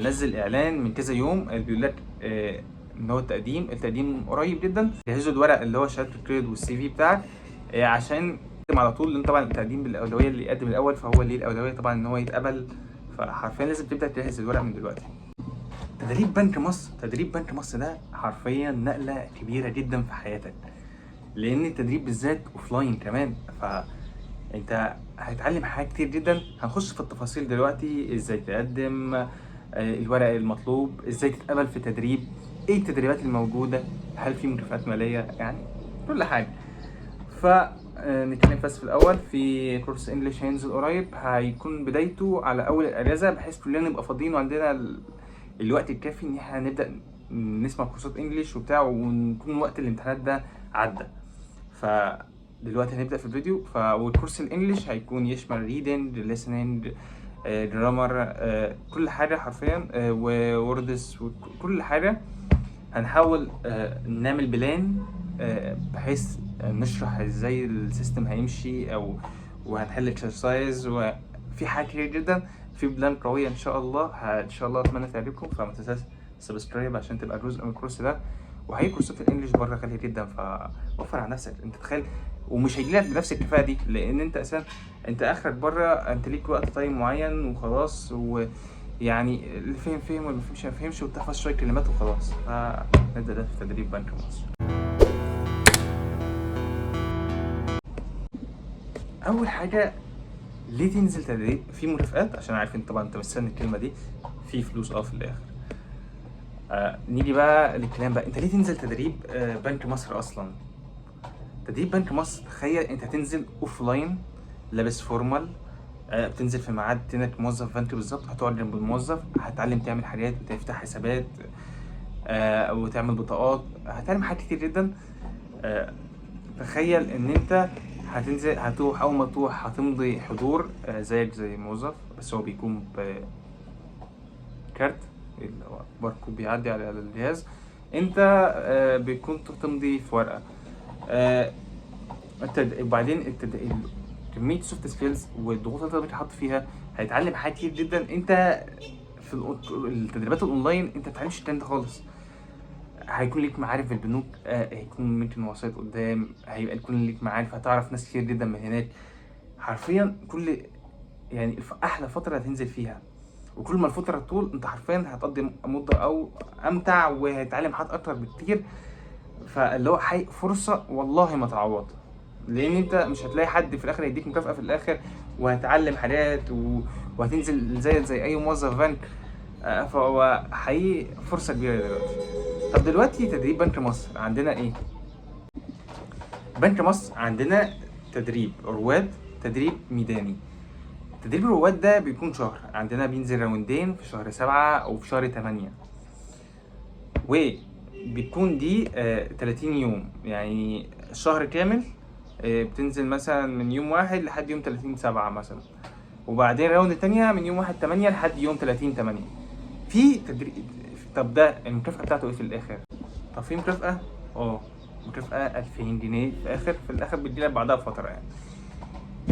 نزل اعلان من كذا يوم بيقول لك ان هو التقديم قريب جدا. جهزوا الورق اللي هو شهاده الكريدت والسي في بتاعك عشان تقدم على طول، لان طبعا التقديم بالاولويه، اللي يقدم الاول فهو اللي الاولويه طبعا ان هو يتقبل. فحرفيا لازم تبدا تجهز الورق من دلوقتي. تدريب بنك مصر ده حرفيا نقله كبيره جدا في حياتك، لان التدريب بالذات اوفلاين كمان، فانت هتتعلم حاجات كتير جدا. هنخش في التفاصيل دلوقتي، ازاي تقدم الورق المطلوب، ازاي تتقبل في تدريب، ايه التدريبات الموجوده، هل في مكافآت ماليه، يعني كل حاجه. فنتكلم بس في الاول في كورس انجلش هينزل قريب، هيكون بدايته على اول الاجازه، بحيث كلنا نبقى فاضيين وعندنا الوقت الكافي ان احنا نبدا نسمع كورسات انجليش وبتاع، ونكون وقت الامتحانات ده عدى. فدلوقتي هنبدا في الفيديو. والكورس الانجليش هيكون يشمل ريدنج، listening، جرامر، كل حاجه حرفيا، ووردز، وكل حاجه. هنحاول نعمل بلان بحيث نشرح ازاي السيستم هيمشي، وهنحل اكسرسايز، وفي حاجات كتير جدا في بلان قويه ان شاء الله. ان شاء الله اتمنى تعجبكم، فما تنساش سبسكرايب عشان تبقى جزء من الكورس ده. وهي كورسات الانجليش بره غاليه جدا، فوفر على نفسك. انت تخيل، ومش هيجيلك بنفس الكفاءه دي، لان انت اساسا انت اخرك بره، انت ليك وقت تايم معين وخلاص. يعني اللي فهم واللي ما فهمش وتحفظ شويه كلمات وخلاص. فنبدا ده في تدريب بنك مصر. اول حاجه، ليه تنزل تدريب؟ في مكافآت، عشان عارف انت طبعا انت مستني الكلمه دي، في فلوس في الاخر. نيجي بقى للكلام بقى، انت ليه تنزل تدريب بنك مصر اصلا؟ تدريب بنك مصر، تخيل انت هتنزل اوف لاين، لابس فورمال، بتنزل في ميعاد انك موظف بنك بالظبط، هتقعد جنب الموظف، هتتعلم تعمل حاجات، وتفتح حسابات، وتعمل بطاقات، هتعمل حاجات كتير جدا. تخيل ان انت هتنزل، هتروح، اول ما تروح هتمضي حضور زيك زي موظف، بس هو بيكون بكارت، اللي هو باركود بيعدي على الجهاز. انت بيكون تمضي في ورقه. وبعدين كميه سوفت سكيلز والضغوط اللي انت بتحط فيها، هيتعلم حاجات كتير جدا. انت في التدريبات الاونلاين انت متتعلمش الكلام ده خالص. هيكون ليك معارف في البنوك، هيكون ممكن وسايط قدام، هيبقى يكون ليك معارف، هتعرف ناس كتير جدا من هناك. حرفيا يعني احلى فتره هتنزل فيها، وكل ما الفتره تطول انت حرفيا هتقضي مده او امتع، وهتتعلم حاجات اكتر بكتير. فاللي هو فرصه والله ما تعوض، لان انت مش هتلاقي حد في الاخر يديك مكافاه في الاخر، وهتعلم حاجات وهتنزل زي اي موظف بنك. فهو حقيقي فرصه كبيره دلوقتي. طب دلوقتي تدريب بنك مصر عندنا ايه؟ بنك مصر عندنا تدريب رواد، تدريب ميداني. تدريب الرواد ده بيكون شهر، عندنا بينزل راوندين في شهر 7 أو في شهر 8، وبتكون دي 30 يوم، يعني شهر كامل. بتنزل مثلا من يوم 1 لحد يوم 30/7 مثلا، وبعدين راوند تانية من يوم 1/8 لحد يوم 30/8 في تدريب. طب ده المكافأة بتاعته ايه في الآخر؟ طب في مكافأة؟ مكافأة 2000 جنيه في الآخر بتجيلك بعدها بفترة يعني.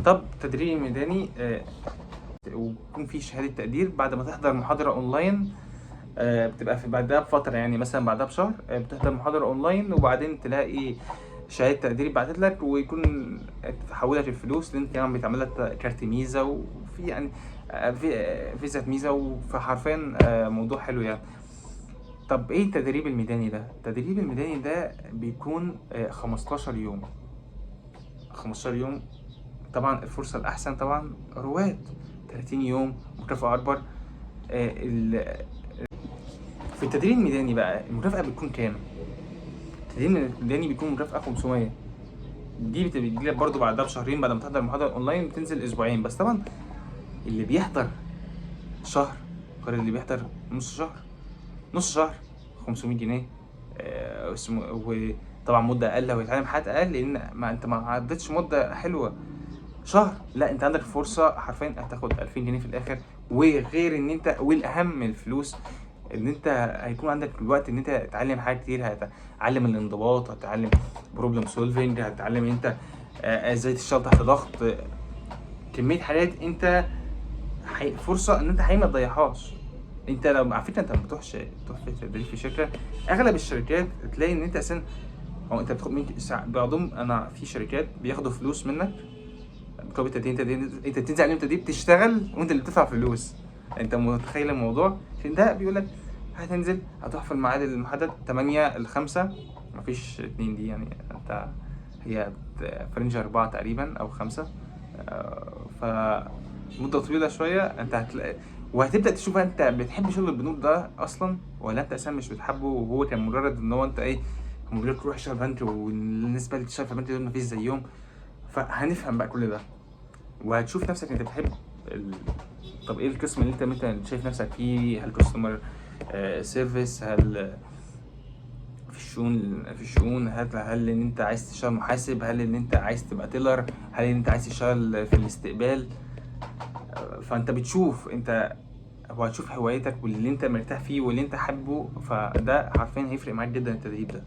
طب تدريب ميداني، ويكون في شهادة تقدير بعد ما تحضر محاضرة أونلاين. بتبقى في بعدها بفترة، يعني مثلا بعدها بشهر بتحضر محاضرة أونلاين، وبعدين تلاقي شهادة تقدير بعتت لك، ويكون تحولت الفلوس، لأن كمان بيتعمل لك كارت ميزة، وفي يعني في فيزا ميزة، فحرفيا موضوع حلو يعني. طب ايه التدريب الميداني ده؟ التدريب الميداني ده بيكون 15 يوم. 15 يوم. طبعا الفرصة الأحسن طبعا رواد، 30 يوم مكافأة أكبر. في التدريب الميداني بقى المكافأة بتكون كام؟ التدريب الميداني بيكون مكافأة 500. دي بتجيلك برضو بعدها بشهرين، بعد ما تحضر المحاضرة أونلاين بتنزل أسبوعين بس. طبعا اللي بيحضر شهر غير اللي بيحضر نص شهر. نص شهر 500 جنيه، وطبعا مدة أقل ويتعلم حاجات أقل، لأن ما أنت ما عدتش مدة حلوة. شهر لا، أنت عندك فرصة حرفيا هتاخد 2000 جنيه في الآخر. وغير إن أنت، والأهم من الفلوس، إن أنت هيكون عندك الوقت إن أنت تتعلم حاجات كتير. هتتعلم الانضباط، هتتعلم بروبلم سولفينج، هتتعلم إن أنت إزاي تشتغل تحت ضغط. كمية حاجات أنت فرصة إن أنت حقيقي ما تضيعهاش. انت لو على فكره انت ما بتروحش في تدريب في شركه، اغلب الشركات تلاقي ان انت اساسا هو انت بتاخد بعضهم. انا في شركات بياخدوا فلوس منك مقابل التدريب. انت بتنزل عليهم تدريب تشتغل وانت اللي بتدفع فلوس. انت متخيل الموضوع؟ عشان ده بيقول لك هتنزل هتروح في الميعاد المحدد 8 ل 5، مفيش 2 دي يعني، انت هي فرنج 4 تقريبا او 5. ف مدة طويلة شوية. انت هتلاقي وهتبدأ تشوف انت بتحب شغل البنوك ده اصلا ولا انت اساسا مش بتحبه، وهو كان مجرد ان هو انت ايه، مدير تروح تشتغل بنك والناس اللي بتشتغل في البنك دول مفيش زيهم. فهنفهم بقى كل ده وهتشوف نفسك انت بتحب طب ايه القسم اللي انت مثلا شايف نفسك فيه؟ هل كاستمر سيرفيس؟ هل في الشؤون؟ هل ان انت عايز تشتغل محاسب؟ هل ان انت عايز تبقى تيلر؟ هل ان انت عايز تشتغل في الاستقبال؟ فانت بتشوف انت وهتشوف هوايتك واللي انت مرتاح فيه واللي انت حابه، فده حرفيا هيفرق معاك جدا التدريب ده.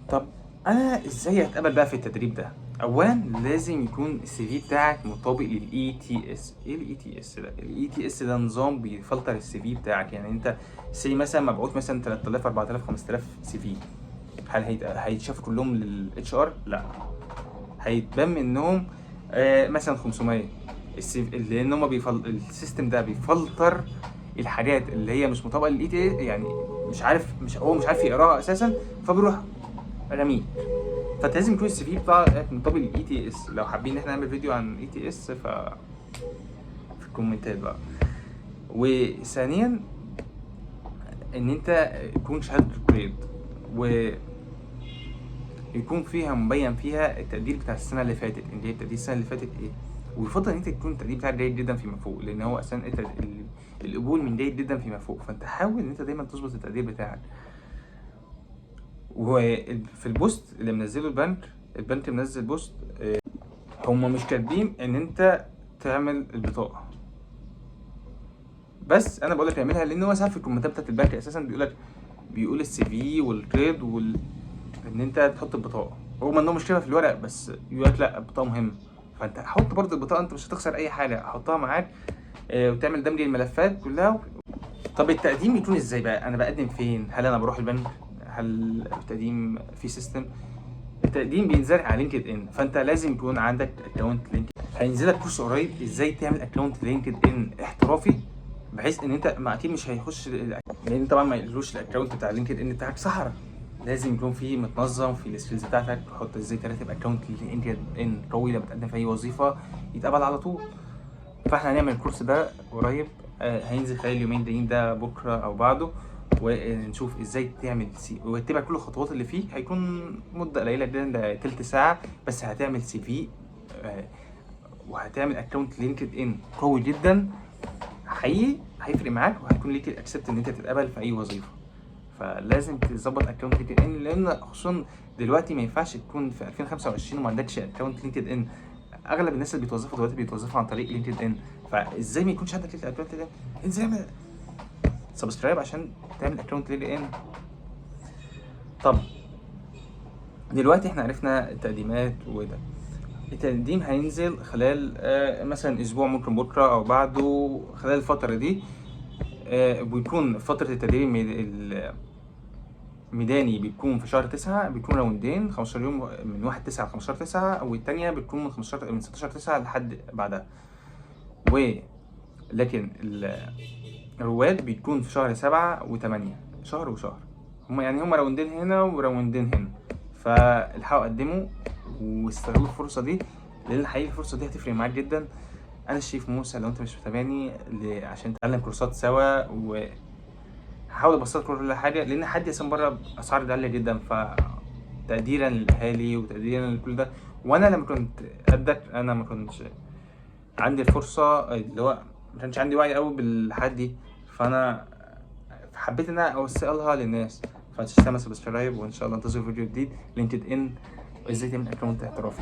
طب انا ازاي اتقبل بقى في التدريب ده؟ اولا لازم يكون السي في بتاعك مطابق للاي تي اس. ايه الاي تي اس ده؟ الاي تي اس ده نظام بيفلتر السي في بتاعك. يعني انت سي مثلا مبعوث مثلا 3000 4000 5000 سي في، هل هيتشافوا كلهم للاتش ار؟ لا، هيتبان منهم مثلا 500 لان هم السيستم ده بيفلتر الحاجات اللي هي مش مطابقه للاي تي، يعني مش عارف يقراها اساسا، فبيروح رميه. فانت لازم يكون السي في بتاعك مطابق للاي تي اس. لو حابين ان احنا نعمل فيديو عن اي تي اس في الكومنتات بقى. وثانيا ان انت يكون شهاده جريد ويكون فيها مبين فيها التقدير بتاع السنه اللي فاتت، اللي هي التقدير السنه اللي فاتت ايه. ويفضل ان انت تكون التقدير بتاعك جيد جدا فيما فوق، لان هو اصلا انت القبول من جيد جدا فيما فوق. فانت حاول ان انت دايما تظبط التقدير بتاعك. وفي البوست اللي منزله البنك منزل بوست هم مش كاتبين ان انت تعمل البطاقه، بس انا بقول لك اعملها، لان هو ساعات في الكومنتات بتاعت البنك اساسا بيقول السي في والتريد ان انت تحط البطاقه. رغم ان هو مش كده في الورق، بس يقول لك لا البطاقه مهمه. فانت حط برضه البطاقه، انت مش هتخسر اي حاجه، حطها معاك وتعمل دمج الملفات كلها. طب التقديم يكون ازاي بقى؟ انا بقدم فين؟ هل انا بروح البنك؟ هل التقديم في سيستم؟ التقديم بينزل على لينكد ان، فانت لازم يكون عندك اكونت لينكد. هينزل لك كورس قريب ازاي تعمل اكونت لينكد ان احترافي، بحيث ان انت اكيد مش هيخش، لان طبعا ما يقولوش الاكونت بتاع لينكد ان بتاعك صحراء. لازم يكون فيه متنظم في السكيلز بتاعتك، تحط ازاي ترتب اكونت لينكد ان قوي لما تقدم في اي وظيفه يتقبل على طول. فاحنا هنعمل الكورس ده قريب، هينزل خلال اليومين جايين، ده بكره او بعده، ونشوف ازاي تعمل واتبع كل الخطوات اللي فيه. هيكون مده قليله جدا، ده تلت ساعه بس. هتعمل سي في وهتعمل اكونت لينكد ان قوي جدا حقيقي، هيفرق معاك وهيكون ليك الاكسبت ان انت تتقبل في اي وظيفه. فلازم تظبط اكونت لينكد ان، لان خصوصا دلوقتي ما ينفعش تكون في 2025 وما عندكش اكونت لينكد ان. اغلب الناس اللي بيتوظفوا دلوقتي بيتوظفوا عن طريق لينكد ان، فازاي ما يكونش عندك اكونت لينكد ان؟ انزل اعمل سبسكرايب عشان تعمل اكونت لينكد ان. طب دلوقتي احنا عرفنا التقديمات وده. التقديم هينزل خلال مثلا اسبوع، ممكن بكره او بعده. خلال الفتره دي بيكون فتره التدريب الميداني بيكون في شهر 9، بيكون راوندين 15 يوم، من 1/9 ل 15/9، والتانية بتكون من 16/9 لحد بعدها. لكن الرواد بيكون في شهر 7 و8، شهر وشهر. هما راوندين هنا وراوندين هنا. فالحقوا قدموا واستغلوا الفرصة دي، لأن حقيقي الفرصة دي هتفرق معاك جدا. أنا الشريف موسى، لو أنت مش متابعني عشان نتعلم كورسات سوا، وهحاول أبسط كل حاجة، لأن حد يسمى بره أسعار غالية جدا. فتقديرا للأهالي وتقديرا لكل ده، وأنا لما كنت قدك أنا ما كنتش عندي الفرصة، اللي هو ما كانش عندي وعي قوي بالحاجات دي، فانا حبيت ان انا اوصلها للناس. فتشتغل سبسكرايب، وان شاء الله انتظروا فيديو جديد لينكد ان وازاي تعمل اكونت احترافي.